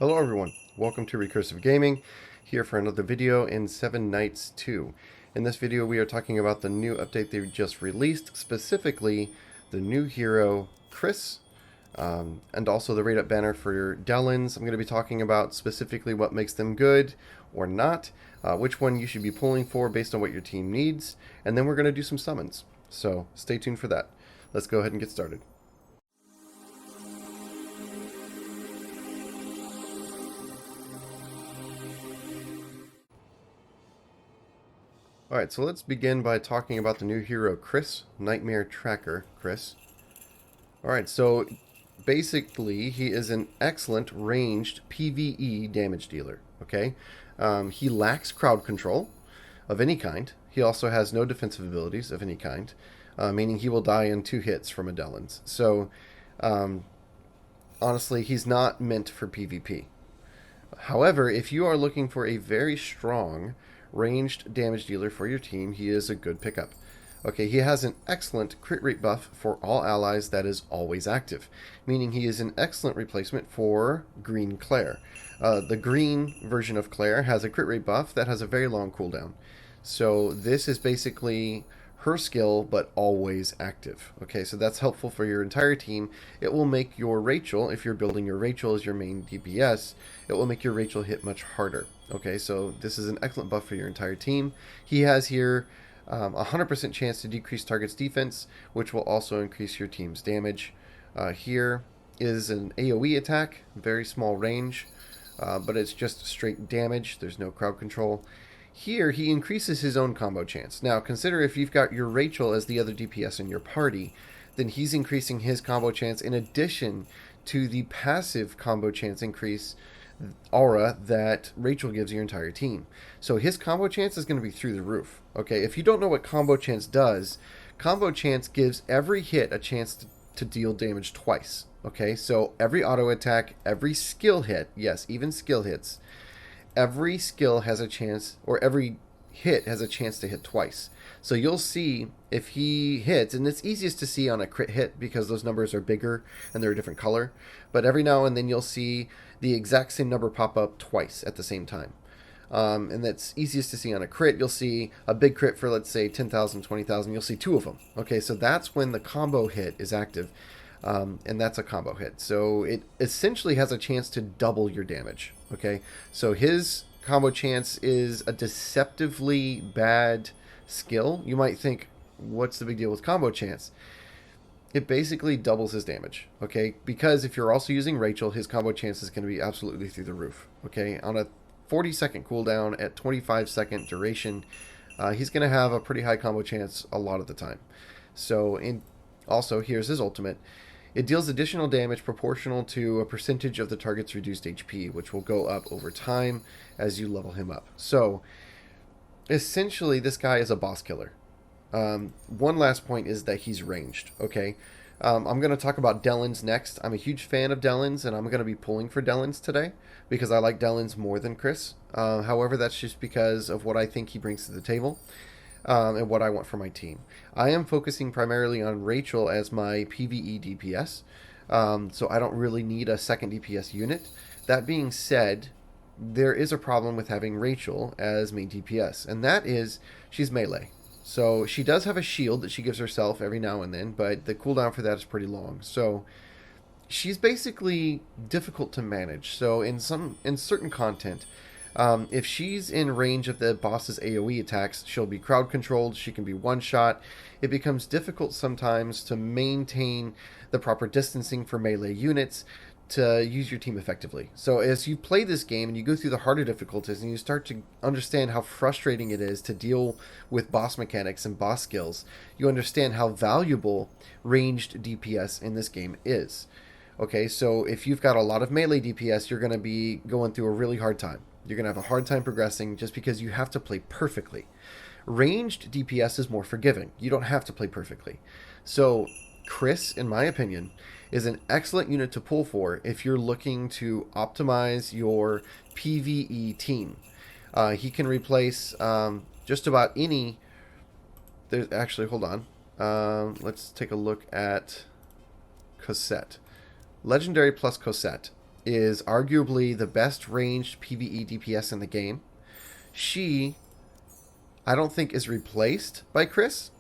Hello everyone, welcome to Recursive Gaming, here for another video in Seven Nights 2. In this video we are talking about the new update they just released, specifically the new hero Kris, and also the rate up banner for Dellons. I'm going to be talking about specifically what makes them good or not, which one you should be pulling for based on what your team needs, and then we're going to do some summons. So stay tuned for that. Let's go ahead and get started. Alright, so let's begin by talking about the new hero Kris, Nightmare Tracker Kris. Alright, so basically he is an excellent ranged PvE damage dealer, okay? He lacks crowd control of any kind. He also has no defensive abilities of any kind, meaning he will die in 2 hits from a Delons. So, honestly, he's not meant for PvP. However, if you are looking for a very strong ranged damage dealer for your team, he is a good pickup. Okay, he has an excellent crit rate buff for all allies that is always active, meaning he is an excellent replacement for green Claire. The green version of Claire has a crit rate buff that has a very long cooldown. So this is basically her skill, but always active. Okay, so that's helpful for your entire team. It will make your Rachel, if you're building your Rachel as your main DPS, it will make your Rachel hit much harder. Okay, so this is an excellent buff for your entire team. He has here 100% chance to decrease target's defense, which will also increase your team's damage. Here is an AoE attack, very small range, but it's just straight damage. There's no crowd control. Here, he increases his own combo chance. Now, consider if you've got your Rachel as the other DPS in your party, then he's increasing his combo chance in addition to the passive combo chance increase aura that Rachel gives your entire team. So his combo chance is going to be through the roof. Okay, if you don't know what combo chance does, combo chance gives every hit a chance to deal damage twice. Okay, so every auto attack, every skill hit, yes, even skill hits, every skill has a chance, or every hit has a chance to hit twice. So you'll see if he hits, and it's easiest to see on a crit hit because those numbers are bigger and they're a different color, but every now and then you'll see the exact same number pop up twice at the same time. And that's easiest to see on a crit. You'll see a big crit for, let's say, 10,000, 20,000. You'll see 2 of them. Okay, so that's when the combo hit is active, and that's a combo hit. So it essentially has a chance to double your damage. Okay, so his combo chance is a deceptively bad skill. You might think, what's the big deal with combo chance? It basically doubles his damage, okay? Because if you're also using Rachel, his combo chance is going to be absolutely through the roof, okay? On a 40-second cooldown at 25-second duration, he's going to have a pretty high combo chance a lot of the time. So, also, here's his ultimate. It deals additional damage proportional to a percentage of the target's reduced HP, which will go up over time as you level him up. So, essentially, this guy is a boss killer. One last point is that he's ranged, okay? I'm going to talk about Delons next. I'm a huge fan of Delons, and I'm going to be pulling for Delons today because I like Delons more than Kris. However, that's just because of what I think he brings to the table. And what I want for my team. I am focusing primarily on Rachel as my PvE DPS, so I don't really need a second DPS unit. That being said, there is a problem with having Rachel as main DPS, and that is she's melee. So she does have a shield that she gives herself every now and then, but the cooldown for that is pretty long. So she's basically difficult to manage. So in certain content, if she's in range of the boss's AoE attacks, she'll be crowd controlled, she can be one-shot. It becomes difficult sometimes to maintain the proper distancing for melee units to use your team effectively. So as you play this game and you go through the harder difficulties and you start to understand how frustrating it is to deal with boss mechanics and boss skills, you understand how valuable ranged DPS in this game is. Okay, so if you've got a lot of melee DPS, you're going to be going through a really hard time. You're going to have a hard time progressing just because you have to play perfectly. Ranged DPS is more forgiving. You don't have to play perfectly. So Kris, in my opinion, is an excellent unit to pull for if you're looking to optimize your PvE team. He can replace just about any... There's actually, hold on. Let's take a look at Cosette. Legendary plus Cosette. is arguably the best ranged PvE DPS in the game. She, I don't think, is replaced by Kris,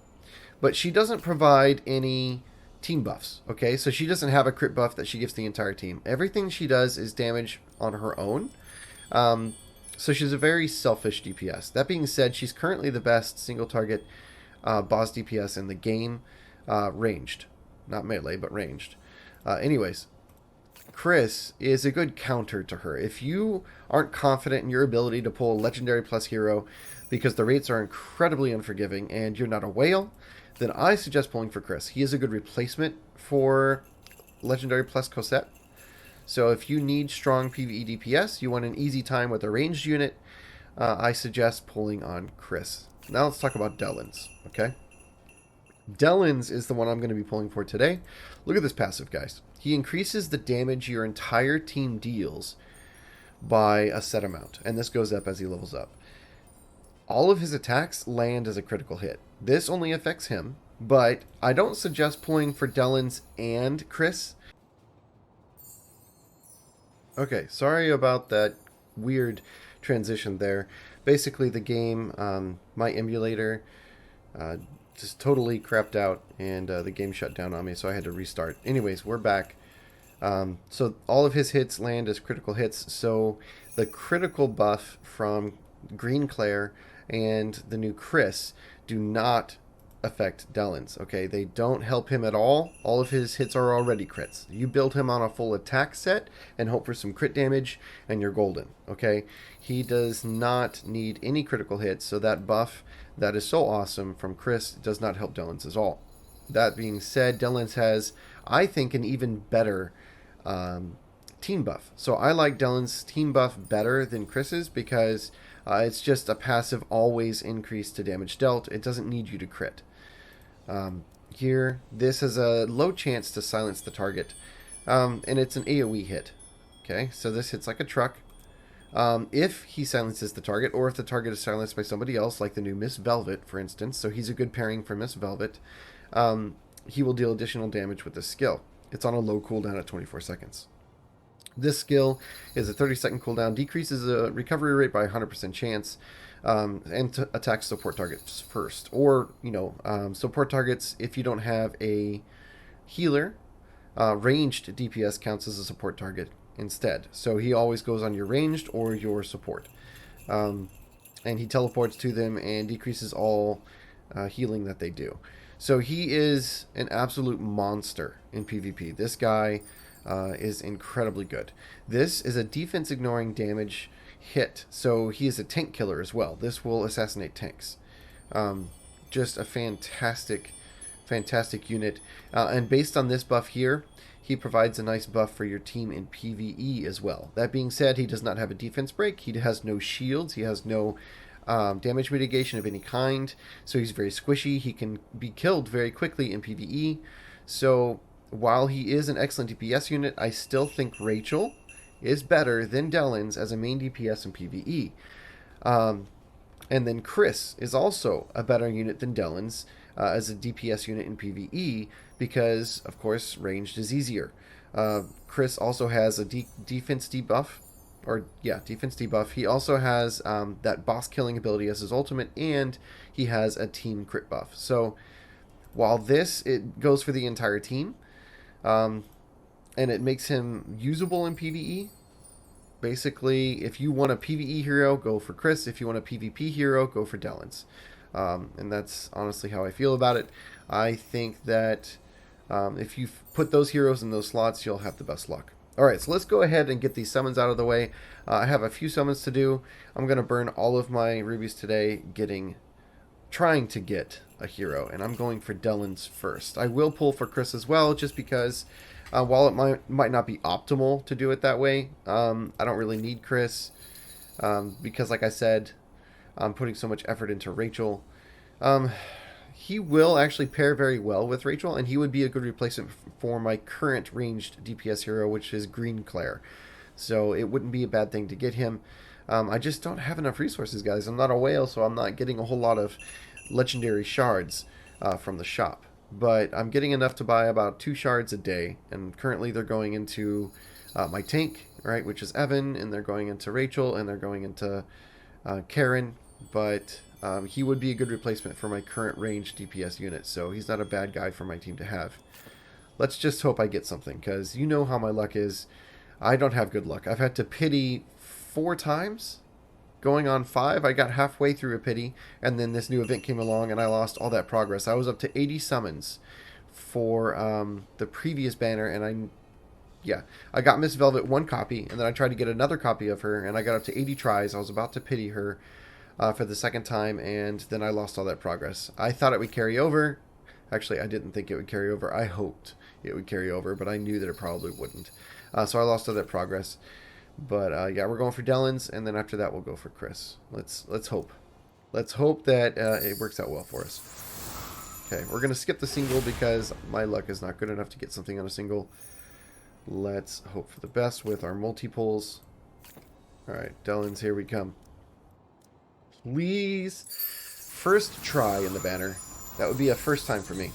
but she doesn't provide any team buffs. Okay, so she doesn't have a crit buff that she gives the entire team. Everything she does is damage on her own. So she's a very selfish DPS. That being said, she's currently the best single target boss DPS in the game, ranged. Not melee, but ranged. Anyways, Kris is a good counter to her. If you aren't confident in your ability to pull a Legendary Plus hero because the rates are incredibly unforgiving and you're not a whale, then I suggest pulling for Kris. He is a good replacement for Legendary Plus Cosette. So if you need strong PvE DPS, you want an easy time with a ranged unit, I suggest pulling on Kris. Now let's talk about Dellons, okay? Delons is the one I'm going to be pulling for today. Look at this passive, guys. He increases the damage your entire team deals by a set amount, and this goes up as he levels up. All of his attacks land as a critical hit. This only affects him, but I don't suggest pulling for Dellons and Kris. Okay, sorry about that weird transition there. Basically, the game, my emulator, just totally crapped out, and the game shut down on me, so I had to restart. Anyways, we're back. So all of his hits land as critical hits, so the critical buff from Green Claire and the new Kris do not affect Delons, okay? They don't help him at all. All of his hits are already crits. You build him on a full attack set and hope for some crit damage, and you're golden, okay? He does not need any critical hits, so that buff that is so awesome from Kris does not help Delons at all. That being said, Delons has, I think, an even better team buff. So I like Delons' team buff better than Kris's because it's just a passive always increase to damage dealt. It doesn't need you to crit. Here, this has a low chance to silence the target, and it's an AoE hit. Okay, so this hits like a truck. If he silences the target, or if the target is silenced by somebody else, like the new Miss Velvet, for instance, so he's a good pairing for Miss Velvet, he will deal additional damage with this skill. It's on a low cooldown at 24 seconds. This skill is a 30-second cooldown, decreases the recovery rate by 100% chance, and attacks support targets first. Or, support targets, if you don't have a healer, ranged DPS counts as a support target instead. So he always goes on your ranged or your support. And he teleports to them and decreases all healing that they do. So he is an absolute monster in PvP. This guy is incredibly good. This is a defense ignoring damage hit, so he is a tank killer as well. This will assassinate tanks. Just a fantastic unit. And based on this buff here, he provides a nice buff for your team in PvE as well. That being said, he does not have a defense break. He has no shields. He has no damage mitigation of any kind. So he's very squishy. He can be killed very quickly in PvE. So while he is an excellent DPS unit, I still think Rachel is better than Delons as a main DPS in PvE. And then Kris is also a better unit than Delons as a DPS unit in PvE because, of course, ranged is easier. Kris also has a defense debuff. Defense debuff. He also has that boss killing ability as his ultimate, and he has a team crit buff. So while it goes for the entire team, and it makes him usable in PvE. Basically, if you want a PvE hero, go for Kris. If you want a PvP hero, go for Delons. And that's honestly how I feel about it. I think that if you put those heroes in those slots, you'll have the best luck. Alright, so let's go ahead and get these summons out of the way. I have a few summons to do. I'm going to burn all of my rubies today trying to get a hero, and I'm going for Delons first. I will pull for Kris as well, just because while it might not be optimal to do it that way, I don't really need Kris because, like I said, I'm putting so much effort into Rachel. He will actually pair very well with Rachel, and he would be a good replacement for my current ranged DPS hero, which is Green Claire. So it wouldn't be a bad thing to get him. I just don't have enough resources, guys. I'm not a whale, so I'm not getting a whole lot of legendary shards from the shop. but I'm getting enough to buy about 2 shards a day, and currently they're going into my tank, right, which is Evan, and they're going into Rachel, and they're going into Karen, but he would be a good replacement for my current ranged DPS unit, so he's not a bad guy for my team to have. Let's just hope I get something, because you know how my luck is. I don't have good luck. I've had to pity 4 times. Going on 5, I got halfway through a pity, and then this new event came along, and I lost all that progress. I was up to 80 summons for the previous banner, and I got Miss Velvet 1 copy, and then I tried to get another copy of her, and I got up to 80 tries. I was about to pity her for the second time, and then I lost all that progress. I thought it would carry over. Actually, I didn't think it would carry over. I hoped it would carry over, but I knew that it probably wouldn't. So I lost all that progress. But yeah, we're going for Dellons, and then after that we'll go for Kris. Let's hope. Let's hope that it works out well for us. Okay, we're going to skip the single because my luck is not good enough to get something on a single. Let's hope for the best with our multi-pulls. Alright, Delons, here we come. Please. First try in the banner. That would be a first time for me.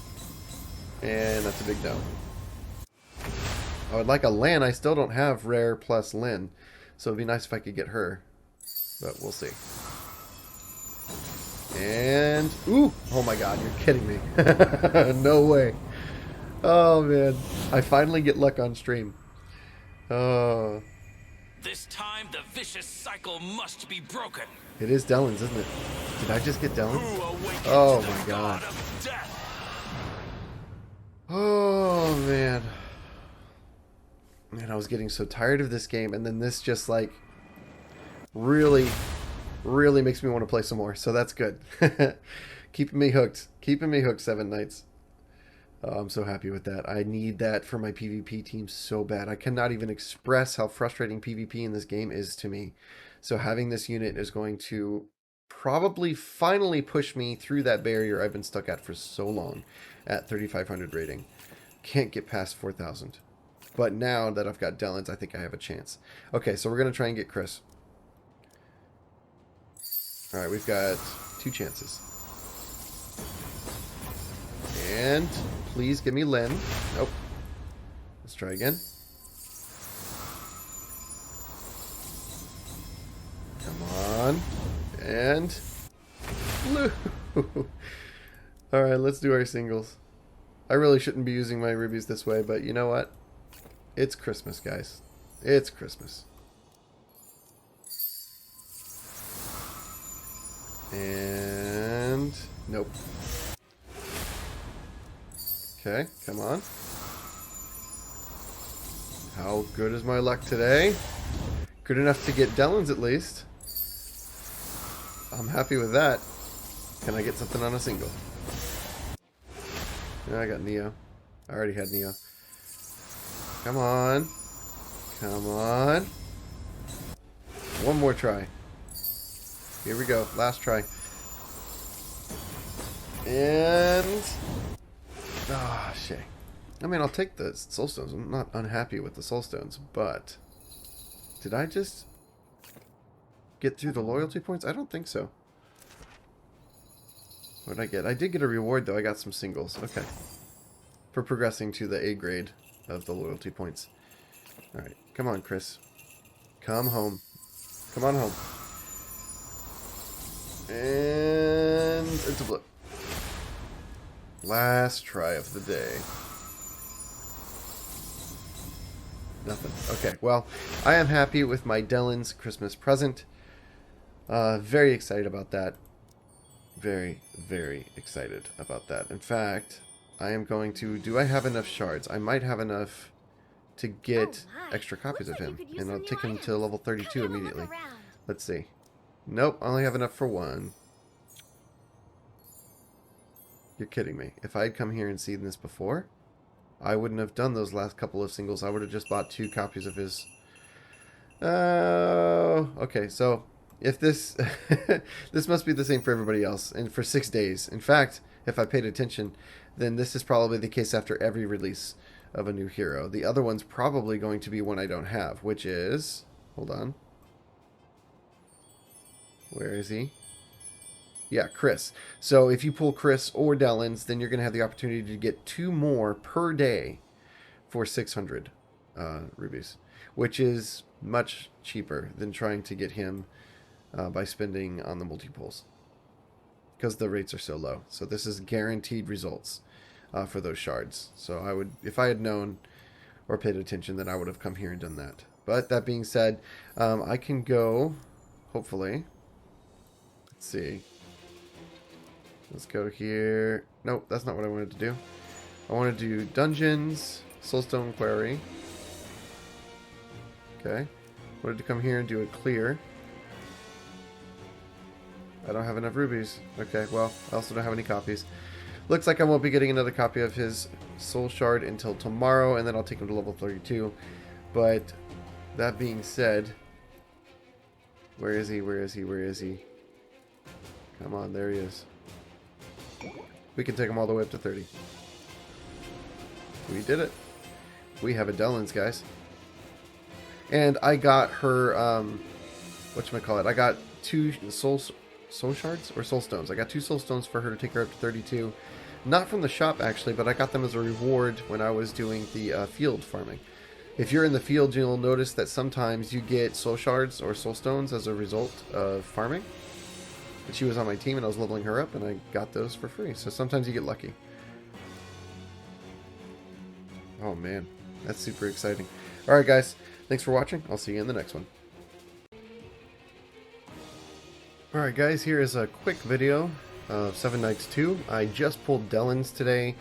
And that's a big no. I would like a Lan. I still don't have Rare plus Lyn. So it'd be nice if I could get her. But we'll see. And... ooh! Oh my god, you're kidding me. No way. Oh man. I finally get luck on stream. Oh. This time the vicious cycle must be broken. It is Delons, isn't it? Did I just get Delons? Oh my god. Oh man. Man, I was getting so tired of this game, and then this just like really makes me want to play some more, so that's good. Keeping me hooked. Keeping me hooked, 7 nights. Oh, I'm so happy with that. I need that for my PvP team so bad. I cannot even express how frustrating PvP in this game is to me. So having this unit is going to probably finally push me through that barrier I've been stuck at for so long at 3,500 rating. Can't get past 4,000. But now that I've got Delons, I think I have a chance. Okay, so we're going to try and get Kris. Alright, we've got 2 chances. And please give me Lyn. Nope. Let's try again. Come on. And... blue. Alright, let's do our singles. I really shouldn't be using my rubies this way, but you know what? It's Christmas, guys. It's Christmas. And... nope. Okay, come on. How good is my luck today? Good enough to get Delons at least. I'm happy with that. Can I get something on a single? Yeah, I got Neo. I already had Neo. Come on. Come on. One more try. Here we go. Last try. And... ah, shit. I mean, I'll take the soul stones. I'm not unhappy with the soul stones, but... did I just get through the loyalty points? I don't think so. What did I get? I did get a reward, though. I got some singles. Okay. For progressing to the A grade of the loyalty points. Alright. Come on, Kris. Come home. Come on home. And... it's a blip. Last try of the day. Nothing. Okay, well, I am happy with my Delons Christmas present. Very excited about that. Very, very excited about that. In fact, I am going to... do I have enough shards? I might have enough to get extra copies of him. And I'll take him to level 32 immediately. Let's see. Nope, I only have enough for 1. You're kidding me. If I had come here and seen this before, I wouldn't have done those last couple of singles. I would have just bought 2 copies of his. Oh, okay. So if this this must be the same for everybody else, and for 6 days. In fact, if I paid attention, then this is probably the case after every release of a new hero. The other one's probably going to be one I don't have, which is... hold on. Where is he? Yeah, Kris. So if you pull Kris or Dellons, then you're going to have the opportunity to get 2 more per day for 600 rubies, which is much cheaper than trying to get him by spending on the multi-pulls because the rates are so low. So this is guaranteed results for those shards. So I would, if I had known or paid attention, then I would have come here and done that. But that being said, I can go, hopefully, let's see. Let's go here. Nope, that's not what I wanted to do. I want to do dungeons, soulstone quarry. Okay. Wanted to come here and do a clear. I don't have enough rubies. Okay, well, I also don't have any copies. Looks like I won't be getting another copy of his soul shard until tomorrow, and then I'll take him to level 32. But that being said, where is he? Where is he? Where is he? Come on, there he is. We can take him all the way up to 30. We did it. We have a Delons, guys. And I got her, whatchamacallit, I got 2 soul shards or soul stones. I got 2 soul stones for her to take her up to 32. Not from the shop, actually, but I got them as a reward when I was doing the field farming. If you're in the field, you'll notice that sometimes you get soul shards or soul stones as a result of farming. And she was on my team, and I was leveling her up, and I got those for free. So sometimes you get lucky. Oh, man. That's super exciting. Alright, guys. Thanks for watching. I'll see you in the next one. Alright, guys. Here is a quick video of 7 Nights 2. I just pulled Dellons today.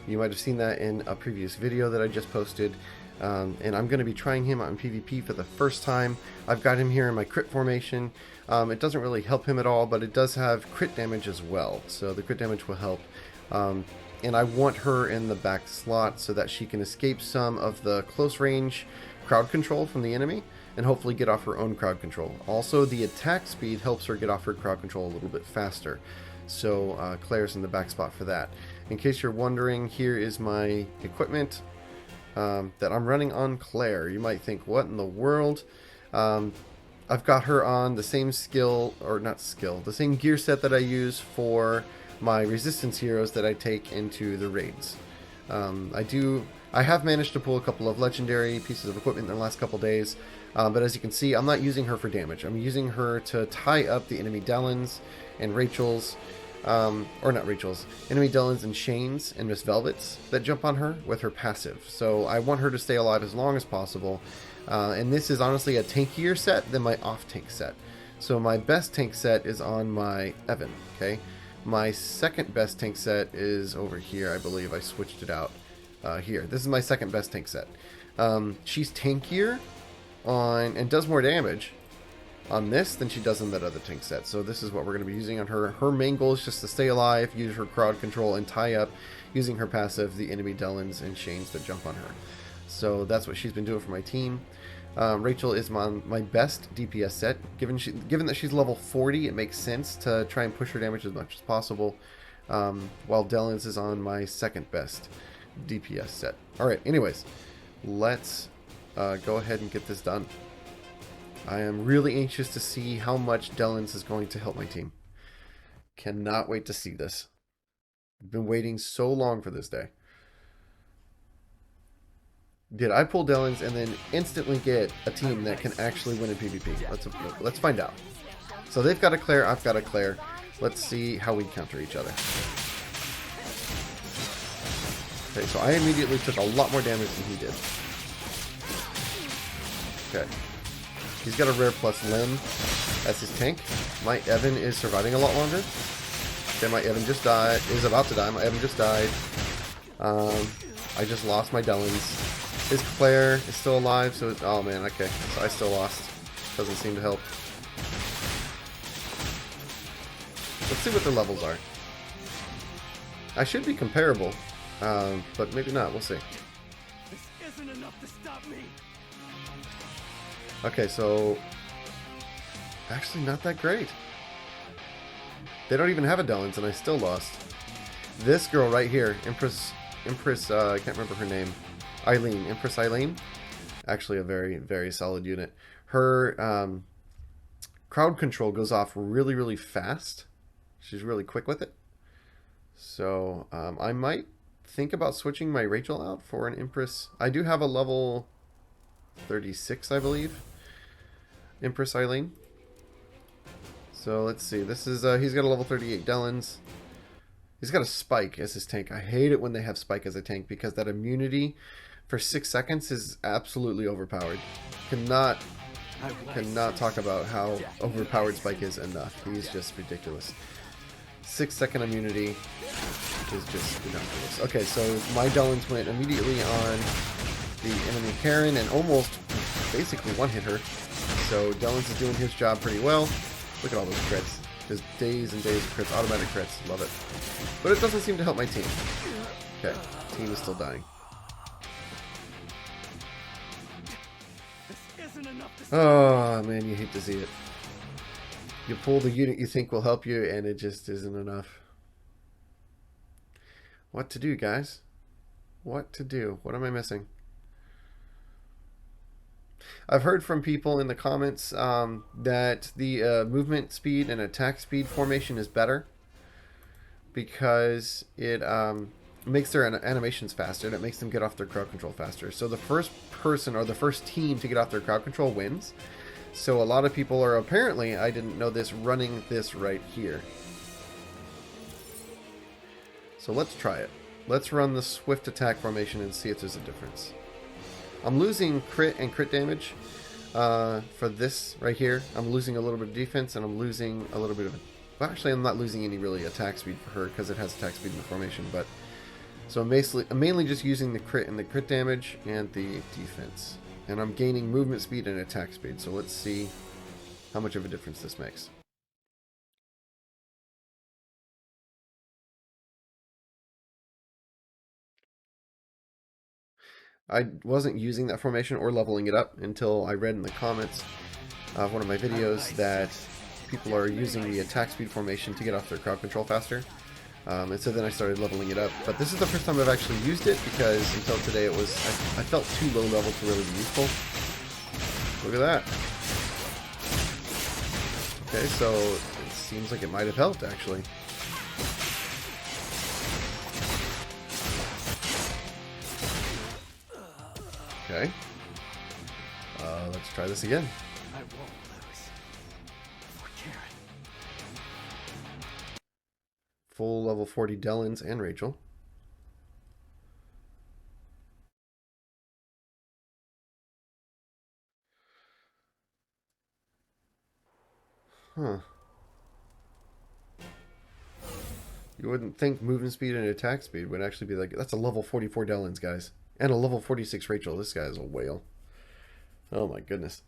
You might have seen that in a previous video that I just posted. And I'm going to be trying him on PvP for the first time. I've got him here in my crit formation. It doesn't really help him at all, but it does have crit damage as well. So the crit damage will help. And I want her in the back slot so that she can escape some of the close range crowd control from the enemy and hopefully get off her own crowd control. Also, the attack speed helps her get off her crowd control a little bit faster. So Claire's in the back spot for that. In case you're wondering, here is my equipment that I'm running on Claire. You might think, what in the world? I've got her on the same skill, or not skill, the same gear set that I use for my resistance heroes that I take into the raids. I have managed to pull a couple of legendary pieces of equipment in the last couple days, but as you can see, I'm not using her for damage. I'm using her to tie up the enemy Dellons and Rachel's, or not Rachel's, enemy Dellons and Shane's and Miss Velvet's that jump on her with her passive. So I want her to stay alive as long as possible. And this is honestly a tankier set than my off-tank set. So my best tank set is on my Evan, okay? My second best tank set is over here, I believe. I switched it out here. This is my second best tank set. She's tankier on and does more damage on this than she does in that other tank set. So this is what we're going to be using on her. Her main goal is just to stay alive, use her crowd control, and tie up, using her passive, the enemy Dellons and Shane's that jump on her. So that's what she's been doing for my team. Rachel is my best DPS set. Given that she's level 40, it makes sense to try and push her damage as much as possible, while Delons is on my second best DPS set. Alright, anyways, let's go ahead and get this done. I am really anxious to see how much Delons is going to help my team. Cannot wait to see this. I've been waiting so long for this day. Did I pull Dellons and then instantly get a team that can actually win in PvP? Let's find out. So they've got a Claire, I've got a Claire. Let's see how we counter each other. Okay, so I immediately took a lot more damage than he did. Okay. He's got a rare plus limb as his tank. My Evan is surviving a lot longer. Okay, my Evan just died. Is about to die. My Evan just died. I just lost my Dellons. His Claire is still alive, so oh man, okay. So I still lost. Doesn't seem to help. Let's see what their levels are. I should be comparable, but maybe not. We'll see. This isn't enough to stop me. Okay, so actually not that great. They don't even have a Dellons, and I still lost. This girl right here, Empress, I can't remember her name. Eileen, Empress Eileen. Actually a very, very solid unit. Her crowd control goes off really, really fast. She's really quick with it. So I might think about switching my Rachel out for an Empress. I do have a level 36, I believe, Empress Eileen. So let's see. This is he's got a level 38 Dellons. He's got a Spike as his tank. I hate it when they have Spike as a tank because that immunity for 6 seconds is absolutely overpowered. Cannot talk about how overpowered Spike is enough. He's just ridiculous. 6-second immunity is just ridiculous. Okay, so my Delons went immediately on the enemy Karen and almost basically one-hit her. So Delons is doing his job pretty well. Look at all those crits. Just days and days of crits. Automatic crits. Love it. But it doesn't seem to help my team. Okay, team is still dying. Oh man, you hate to see it. You pull the unit you think will help you and it just isn't enough. What to do, guys? What to do? What am I missing? I've heard from people in the comments that the movement speed and attack speed formation is better because it makes their animations faster and it makes them get off their crowd control faster. So the first person or the first team to get off their crowd control wins. So a lot of people are apparently, I didn't know this, running this right here. So let's try it. Let's run the swift attack formation and see if there's a difference. I'm losing crit and crit damage for this right here. I'm losing a little bit of defense and I'm losing a little bit of... Well, actually, I'm not losing any really attack speed for her because it has attack speed in the formation. But so I'm mainly just using the crit and the crit damage and the defense. And I'm gaining movement speed and attack speed. So let's see how much of a difference this makes. I wasn't using that formation or leveling it up until I read in the comments of one of my videos that people are using the attack speed formation to get off their crowd control faster. And so then I started leveling it up. But this is the first time I've actually used it because until today it was I felt too low level to really be useful. Look at that. Okay, so it seems like it might have helped actually. Okay. Let's try this again. I won't lose. For Karen. Full level 40 Dellons and Rachel. Huh. You wouldn't think movement speed and attack speed would actually be like... That's a level 44 Dellons, guys. And a level 46 Rachel. This guy is a whale. Oh my goodness.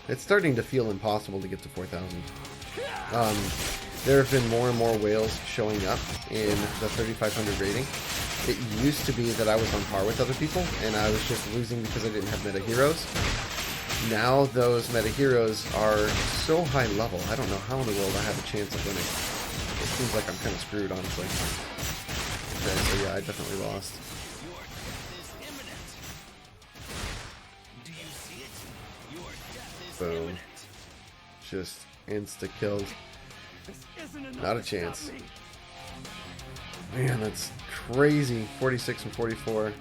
It's starting to feel impossible to get to 4,000. There have been more and more whales showing up in the 3,500 rating. It used to be that I was on par with other people, and I was just losing because I didn't have meta heroes. Now those meta heroes are so high level, I don't know how in the world I have a chance of winning. It seems like I'm kind of screwed, honestly. Okay, so yeah, I definitely lost. Your death is imminent. Do you see it? Your death is Boom. imminent. Just insta-killed. This isn't enough Not a to stop chance. me. Man, that's crazy. 46 and 44.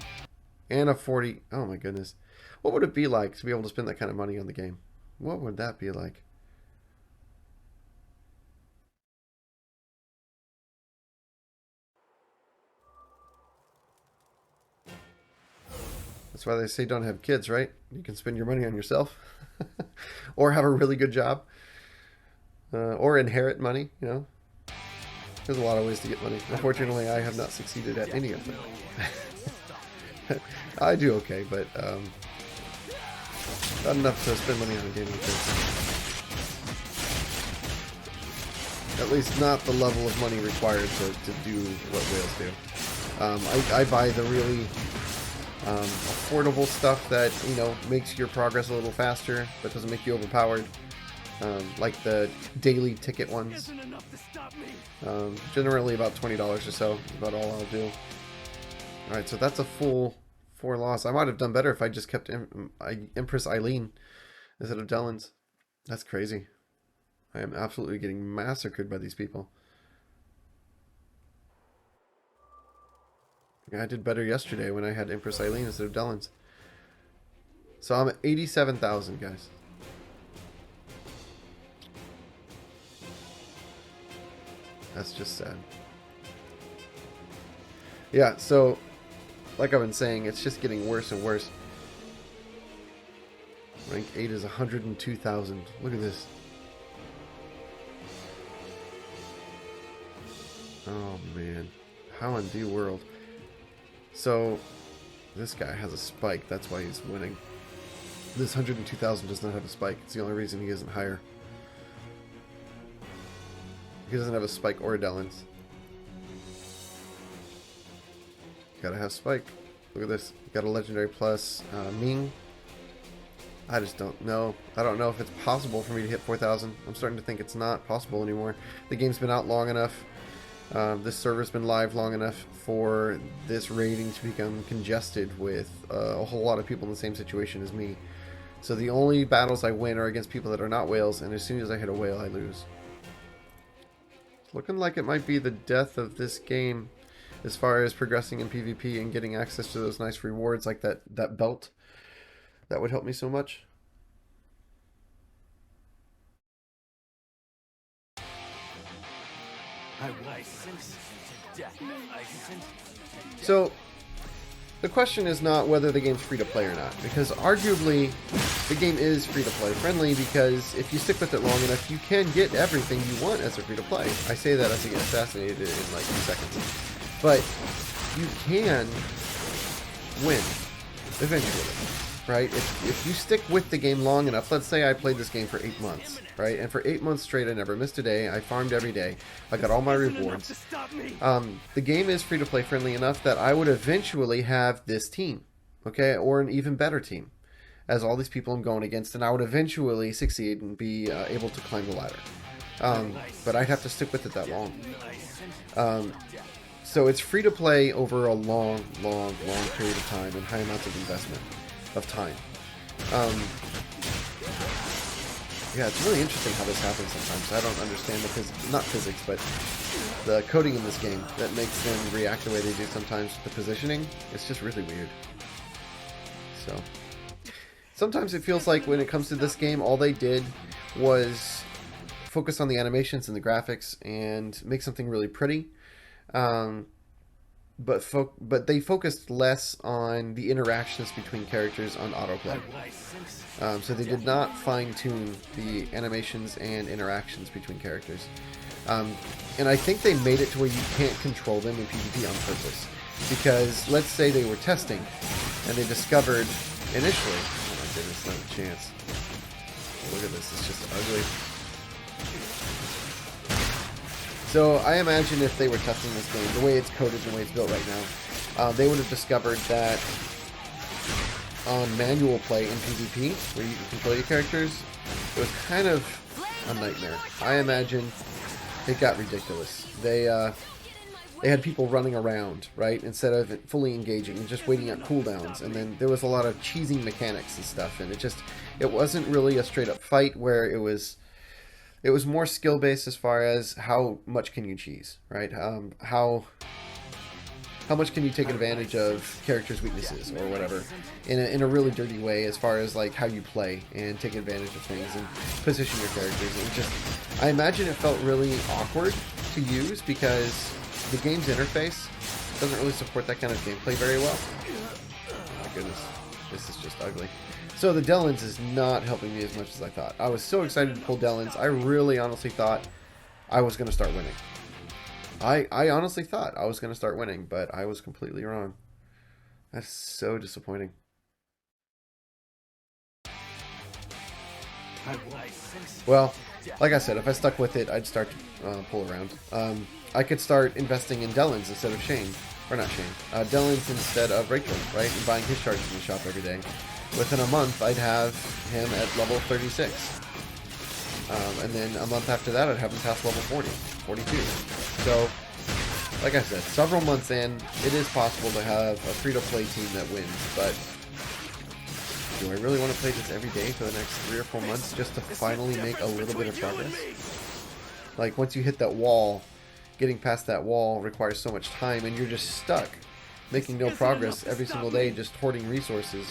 And a 40. Oh my goodness. What would it be like to be able to spend that kind of money on the game? What would that be like? That's why they say don't have kids, right? You can spend your money on yourself. Or have a really good job. Or inherit money, you know. There's a lot of ways to get money. Unfortunately, I have not succeeded at any of them. I do okay, but not enough to spend money on a game like this. At least not the level of money required to do what whales do. I buy the really affordable stuff that, you know, makes your progress a little faster, but doesn't make you overpowered. Like the daily ticket ones. Generally about $20 or so is about all I'll do. Alright, so that's a full 4 loss. I might have done better if I just kept Empress Eileen instead of Delons. That's crazy. I am absolutely getting massacred by these people. Yeah, I did better yesterday when I had Empress Eileen instead of Delons. So I'm at 87,000, guys. That's just sad. Yeah, so like I've been saying, it's just getting worse and worse. Rank 8 is 102,000. Look at this. Oh man. How in the world? So this guy has a spike, that's why he's winning. This 102,000 does not have a spike. It's the only reason he isn't higher. He doesn't have a spike or a Delons. Gotta have spike. Look at this. Got a legendary plus Ming. I just don't know. I don't know if it's possible for me to hit 4,000. I'm starting to think it's not possible anymore. The game's been out long enough. This server's been live long enough for this rating to become congested with a whole lot of people in the same situation as me. So the only battles I win are against people that are not whales, and as soon as I hit a whale, I lose. It's looking like it might be the death of this game as far as progressing in PvP and getting access to those nice rewards like that belt. That would help me so much. So, the question is not whether the game's free to play or not, because arguably the game is free to play friendly, because if you stick with it long enough, you can get everything you want as a free to play. I say that as I get assassinated in like 2 seconds. But you can win eventually. Right? If you stick with the game long enough, let's say I played this game for 8 months, right? And for 8 months straight, I never missed a day. I farmed every day. I got all my rewards. The game is free-to-play friendly enough that I would eventually have this team, okay? Or an even better team, as all these people I'm going against, and I would eventually succeed and be able to climb the ladder. But I'd have to stick with it that long. So it's free-to-play over a long period of time and high amounts of investment. Of time. Yeah, it's really interesting how this happens sometimes. I don't understand the not physics, but the coding in this game that makes them react the way they do sometimes with the positioning. It's just really weird. So sometimes it feels like when it comes to this game, all they did was focus on the animations and the graphics and make something really pretty. But they focused less on the interactions between characters on autoplay. So they did not fine-tune the animations and interactions between characters. And I think they made it to where you can't control them in PvP on purpose. Because let's say they were testing and they discovered initially... Oh my goodness, not a chance. Look at this, it's just ugly. So I imagine if they were testing this game, the way it's coded and the way it's built right now, they would have discovered that on manual play in PvP, where you can control your characters, it was kind of a nightmare. I imagine it got ridiculous. They had people running around, right, instead of fully engaging and just waiting on cooldowns, and then there was a lot of cheesing mechanics and stuff, and it wasn't really a straight up fight where it was more skill based as far as how much can you cheese, right? How much can you take advantage of characters' weaknesses or whatever in a really dirty way as far as like how you play and take advantage of things and position your characters. And I imagine it felt really awkward to use because the game's interface doesn't really support that kind of gameplay very well. Oh my goodness, this is just ugly. So the Delons is not helping me as much as I thought. I was so excited to pull Delons. I really honestly thought I was going to start winning. I honestly thought I was going to start winning, but I was completely wrong. That's so disappointing. Well, like I said, if I stuck with it, I'd start to pull around. I could start investing in Dellons instead of Shane. Or not Shane. Dellons instead of Rachel, right? And buying his charges in the shop every day. Within a month, I'd have him at level 36. And then a month after that, I'd have him past level 40, 42. So, like I said, several months in, it is possible to have a free-to-play team that wins, but do I really want to play this every day for the next 3 or 4 months just to finally make a little bit of progress? Like, once you hit that wall, getting past that wall requires so much time, and you're just stuck, making no progress every single day, just hoarding resources.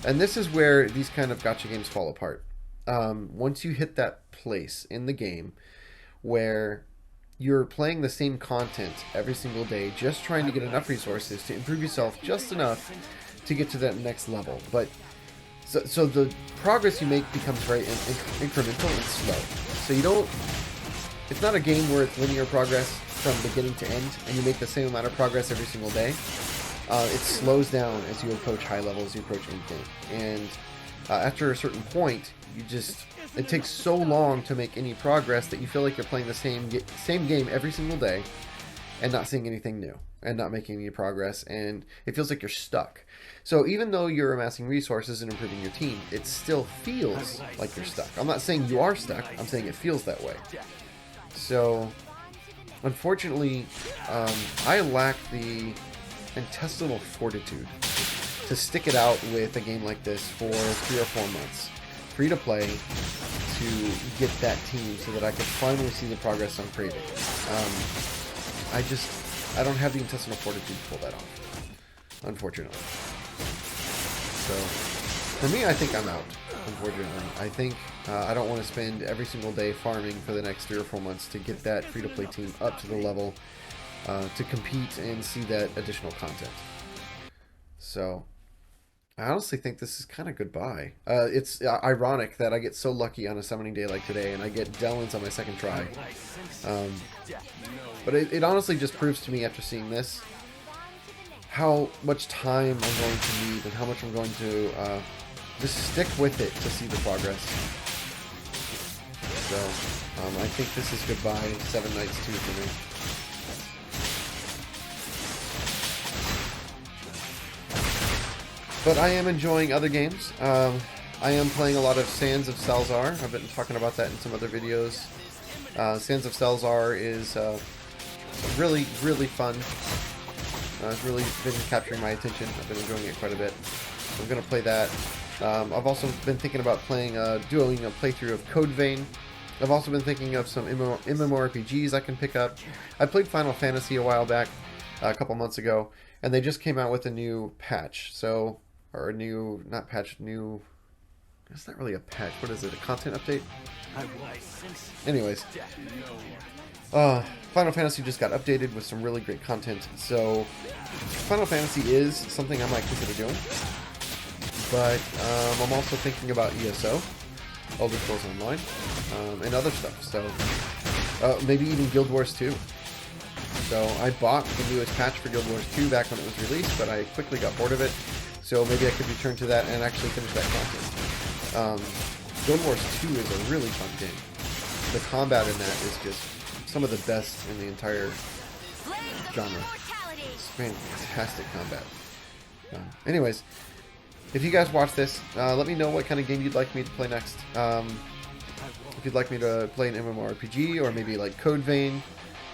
And this is where these kind of gacha games fall apart. Once you hit that place in the game where you're playing the same content every single day, just trying to get enough resources to improve yourself just enough to get to that next level. But so the progress you make becomes very incremental and slow. So you don't, it's not a game where it's linear progress from beginning to end and you make the same amount of progress every single day. It slows down as you approach high levels, you approach end game. And after a certain point, it takes so long to make any progress that you feel like you're playing the same game every single day and not seeing anything new and not making any progress, and it feels like you're stuck. So even though you're amassing resources and improving your team, it still feels like you're stuck. I'm not saying you are stuck, I'm saying it feels that way. So unfortunately, I lack the intestinal fortitude to stick it out with a game like this for 3 or 4 months, free to play, to get that team so that I could finally see the progress I'm craving. I don't have the intestinal fortitude to pull that off, unfortunately. So for me, I think I'm out, unfortunately. I think I don't want to spend every single day farming for the next 3 or 4 months to get that free-to-play team up to the level to compete and see that additional content. So I honestly think this is kind of goodbye. It's ironic that I get so lucky on a summoning day like today and I get Dellons on my second try. But it honestly just proves to me after seeing this how much time I'm going to need and how much I'm going to just stick with it to see the progress. So I think this is goodbye 7 Nights 2 for me. But I am enjoying other games. I am playing a lot of Sands of Salzar. I've been talking about that in some other videos. Sands of Salzar is really, really fun. It's really been capturing my attention. I've been enjoying it quite a bit. I'm going to play that. I've also been thinking about doing a playthrough of Code Vein. I've also been thinking of some MMORPGs I can pick up. I played Final Fantasy a while back, a couple months ago, and they just came out with a new patch. So, or a new, not patch, new, it's not really a patch. What is it, a content update? Anyways, Final Fantasy just got updated with some really great content. So, Final Fantasy is something I might consider doing. But I'm also thinking about ESO, Elder Scrolls Online, and other stuff. So, maybe even Guild Wars 2. So I bought the newest patch for Guild Wars 2 back when it was released, but I quickly got bored of it. So maybe I could return to that and actually finish that content. Guild Wars 2 is a really fun game. The combat in that is just some of the best in the entire genre. It's fantastic combat. Anyways, if you guys watch this, let me know what kind of game you'd like me to play next. If you'd like me to play an MMORPG or maybe like Code Vein,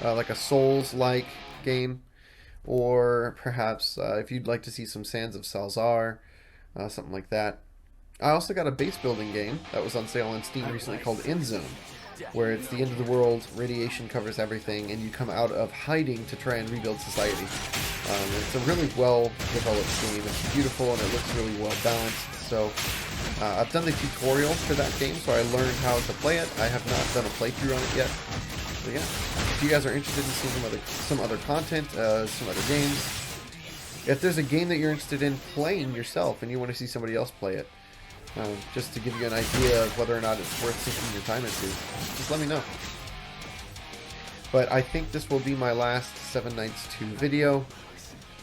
like a Souls-like game, or perhaps if you'd like to see some Sands of Salzar, something like that. I also got a base building game that was on sale on Steam recently called End Zone, where it's the end of the world, radiation covers everything, and you come out of hiding to try and rebuild society. It's a really well-developed game. It's beautiful and it looks really well-balanced. So I've done the tutorial for that game, so I learned how to play it. I have not done a playthrough on it yet. But yeah, if you guys are interested in seeing some other content, some other games, if there's a game that you're interested in playing yourself and you want to see somebody else play it, just to give you an idea of whether or not it's worth sinking your time into, just let me know. But I think this will be my last 7 Nights 2 video.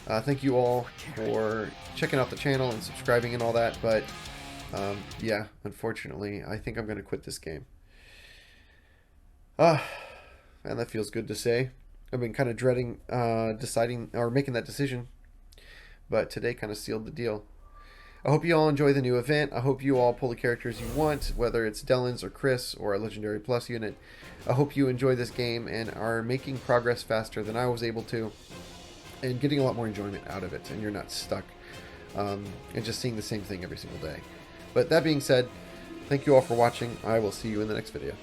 Thank you all for checking out the channel and subscribing and all that, but yeah, unfortunately, I think I'm going to quit this game. And that feels good to say. I've been kind of dreading deciding or making that decision, but today kind of sealed the deal. I hope you all enjoy the new event. I hope you all pull the characters you want, whether it's Dellons or Kris or a Legendary Plus unit. I hope you enjoy this game and are making progress faster than I was able to, and getting a lot more enjoyment out of it, and you're not stuck and just seeing the same thing every single day. But that being said, thank you all for watching. I will see you in the next video.